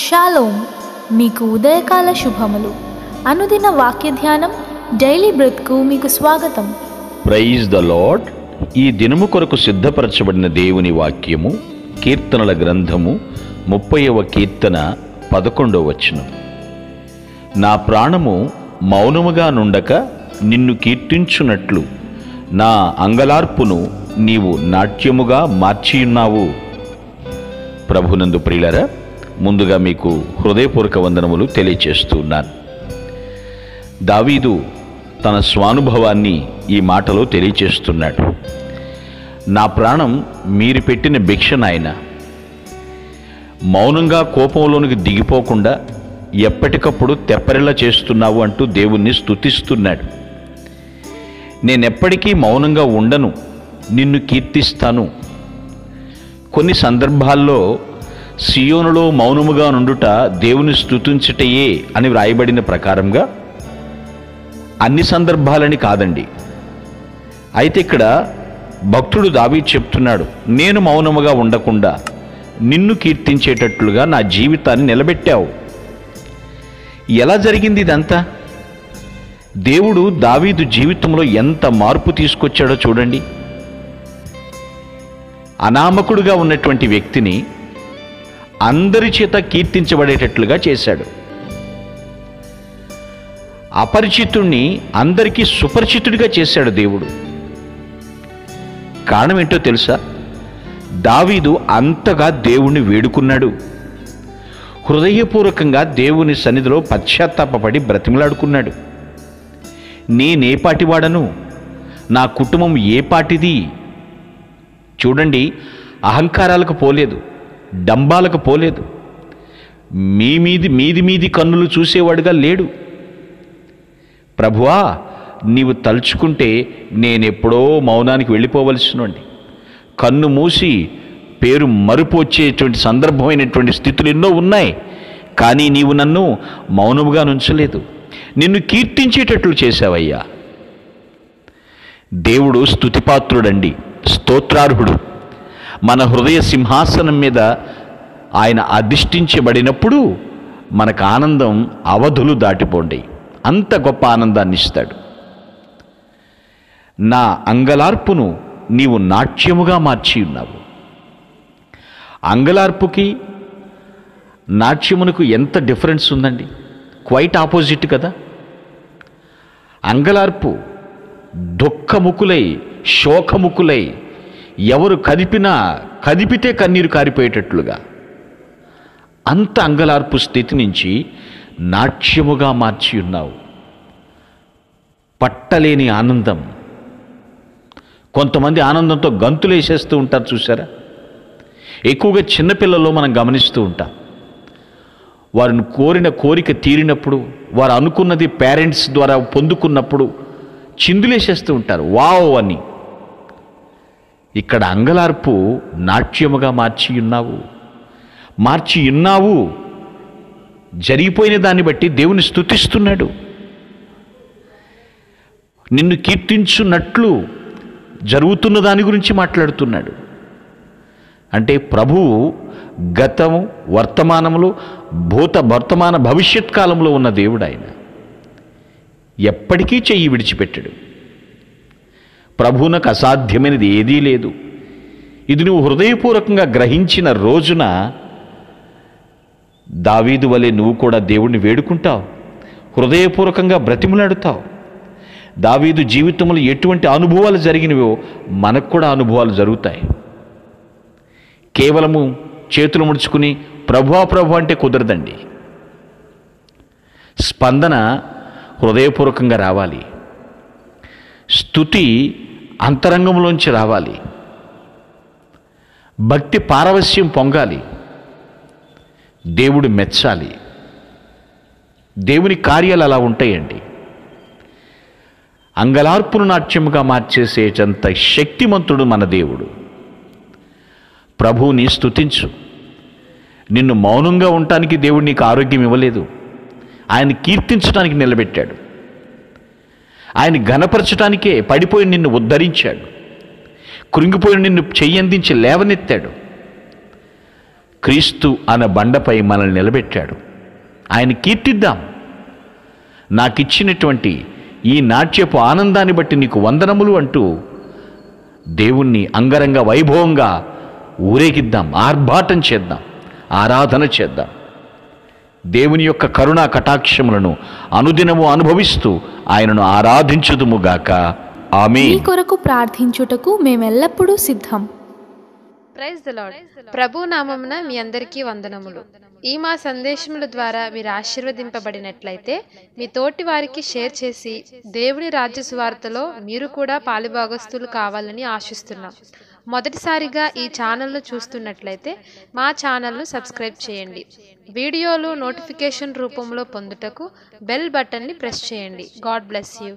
Shalom, మీకు ఉదయకాల శుభములు. అనుదిన వాక్య ధ్యానం డైలీ బ్రెత్కు మీకు స్వాగతం. Praise the lord. ఈ దినము కొరకు సిద్ధపరచబడిన దేవుని వాక్యము కీర్తనల గ్రంథము 30వ కీర్తన 11వ వచనం. నా ప్రాణము మౌనముగా నుండక నిన్ను కీర్తించున్నట్లు నా అంగలార్పును నీవు నాట్యముగా మార్చియున్నావు. ప్రభునందు ప్రియులారా, ముందుగా మీకు హృదయపూర్వక వందనములు తెలియచేస్తున్నాను. దావీదు తన స్వానుభవాన్ని ఈ మాటలో తెలియచేస్తున్నాడు. నా ప్రాణం మీరు పెట్టిన భిక్ష నాయన. మౌనంగా కోపంలోనికి దిగిపోకుండా ఎప్పటికప్పుడు తెప్పరిలా చేస్తున్నావు అంటూ దేవుణ్ణి స్తుతిస్తున్నాడు. నేనెప్పటికీ మౌనంగా ఉండను, నిన్ను కీర్తిస్తాను. కొన్ని సందర్భాల్లో సియోనులో మౌనముగా నుండుట దేవుని స్తుతించుటయే అని వ్రాయబడిన ప్రకారంగా అన్ని సందర్భాలని కాదండి. అయితే ఇక్కడ భక్తుడు దావీదు చెప్తున్నాడు, నేను మౌనముగా ఉండకుండా నిన్ను కీర్తించేటట్లుగా నా జీవితాన్ని నిలబెట్టావు. ఎలా జరిగింది ఇదంతా? దేవుడు దావీదు జీవితంలో ఎంత మార్పు తీసుకొచ్చాడో చూడండి. అనామకుడుగా ఉన్నటువంటి వ్యక్తిని అందరి చేత కీర్తించబడేటట్లుగా చేశాడు. అపరిచితుణ్ణి అందరికీ సుపరిచితుడిగా చేశాడు దేవుడు. కారణం ఏంటో తెలుసా? దావీదు అంతగా దేవుణ్ణి వేడుకున్నాడు. హృదయపూర్వకంగా దేవుని సన్నిధిలో పశ్చాత్తాపపడి బ్రతిమలాడుకున్నాడు. నేనే పాటివాడను, నా కుటుంబం ఏ పాటిది? చూడండి, అహంకారాలకు పోలేదు, డంబాలకు పోలేదు, మీది కన్నులు చూసేవాడుగా లేడు. ప్రభువా, నీవు తలుచుకుంటే నేనెప్పుడో మౌనానికి వెళ్ళిపోవలసినండి. కన్ను మూసి పేరు మరుపు వచ్చేటువంటి సందర్భమైనటువంటి స్థితులు ఎన్నో ఉన్నాయి. కానీ నీవు నన్ను మౌనముగా నుంచలేదు, నిన్ను కీర్తించేటట్లు చేశావయ్యా. దేవుడు స్తుతిపాత్రుడండి, స్తోత్రార్హుడు. మన హృదయ సింహాసనం మీద ఆయన అధిష్ఠించబడినప్పుడు మనకు ఆనందం అవధులు దాటిపోండి. అంత గొప్ప ఆనందాన్ని ఇస్తాడు. నా అంగలార్పును నీవు నాట్యముగా మార్చి ఉన్నావు. అంగలార్పుకి నాట్యమునకు ఎంత డిఫరెన్స్ ఉందండి? క్వైట్ ఆపోజిట్ కదా. అంగలార్పు దుఃఖముకులై, శోకముకులై, ఎవరు కదిపితే కన్నీరు కారిపోయేటట్లుగా అంత అంగలార్పు స్థితి నుంచి నాట్యముగా మార్చి ఉన్నావు. పట్టలేని ఆనందం. కొంతమంది ఆనందంతో గంతులు వేసేస్తూ ఉంటారు, చూసారా? ఎక్కువగా చిన్నపిల్లల్లో మనం గమనిస్తూ ఉంటాం. వారిని కోరిన కోరిక తీరినప్పుడు, వారు అనుకున్నది పేరెంట్స్ ద్వారా పొందుకున్నప్పుడు చిందులేసేస్తూ ఉంటారు, వావ్ అని. ఇక్కడ అంగలార్పు నాట్యముగా మార్చి ఉన్నావు. జరిగిపోయిన దాన్ని బట్టి దేవుని స్తుతిస్తున్నాడు. నిన్ను కీర్తించున్నట్లు జరుగుతున్న దాని గురించి మాట్లాడుతున్నాడు. అంటే ప్రభువు గతము, వర్తమానములు, వర్తమాన భవిష్యత్ కాలంలో ఉన్న దేవుడు. ఆయన ఎప్పటికీ చెయ్యి విడిచిపెట్టాడు. ప్రభువునకు అసాధ్యమైనది ఏదీ లేదు. ఇది నువ్వు హృదయపూర్వకంగా గ్రహించిన రోజున దావీదు వలె నువ్వు కూడా దేవుణ్ణి వేడుకుంటావు, హృదయపూర్వకంగా బ్రతిమలాడుతావు. దావీదు జీవితంలో ఎటువంటి అనుభవాలు జరిగినవో మనకు కూడా అనుభవాలు జరుగుతాయి. కేవలము చేతులు ముడుచుకుని ప్రభువా ప్రభు అంటే కుదరదండి. స్పందన హృదయపూర్వకంగా రావాలి. స్తుతి అంతరంగంలోంచి రావాలి. భక్తి పారవస్యం పొంగాలి. దేవుడు మెచ్చాలి. దేవుని కార్యాలు అలా ఉంటాయండి. అంగలార్పును నాట్యముగా మార్చేసేటంత శక్తిమంతుడు మన దేవుడు. ప్రభువుని స్తుతించు. నిన్ను మౌనంగా ఉండటానికి దేవుడు నీకు ఆరోగ్యం ఇవ్వలేదు, ఆయన కీర్తించడానికి నిలబెట్టాడు. ఆయన ఘనపరచడానికే పడిపోయి నిన్ను ఉద్ధరించాడు. కృంగిపోయిన నిన్ను చెయ్యందించి లేవనెత్తాడు. క్రీస్తు అనే బండపై మనల్ని నిలబెట్టాడు. ఆయన కీర్తిద్దాం. నాకిచ్చినటువంటి ఈ నాట్యపు ఆనందాన్ని బట్టి నీకు వందనములు అంటూ దేవుణ్ణి అంగరంగ వైభవంగా ఊరేగిద్దాం, ఆర్భాటం చేద్దాం, ఆరాధన చేద్దాం. దేవుని యొక్క కరుణా కటాక్షములను అనుదినము అనుభవిస్తూ ఆయనను ఆరాధించుదుముగాక. మీ కొరకు ప్రార్థించుటకు మేమెల్లప్పుడూ సిద్ధం. Praise the lord. ప్రభు నామమున మీ అందరికీ వందనములు. ఈ మా సందేశముల ద్వారా మీరు ఆశీర్వదింపబడినట్లయితే మీ తోటి వారికి షేర్ చేసి దేవుని రాజ్య సువార్తలో మీరు కూడా పాలుభాగస్తులు కావాలని ఆశిస్తున్నాం. మొదటిసారిగా ఈ ఛానల్ను చూస్తున్నట్లయితే మా ఛానల్ను సబ్స్క్రైబ్ చేయండి. వీడియోలు నోటిఫికేషన్ రూపంలో పొందుటకు బెల్ బటన్ని ప్రెస్ చేయండి. God bless you.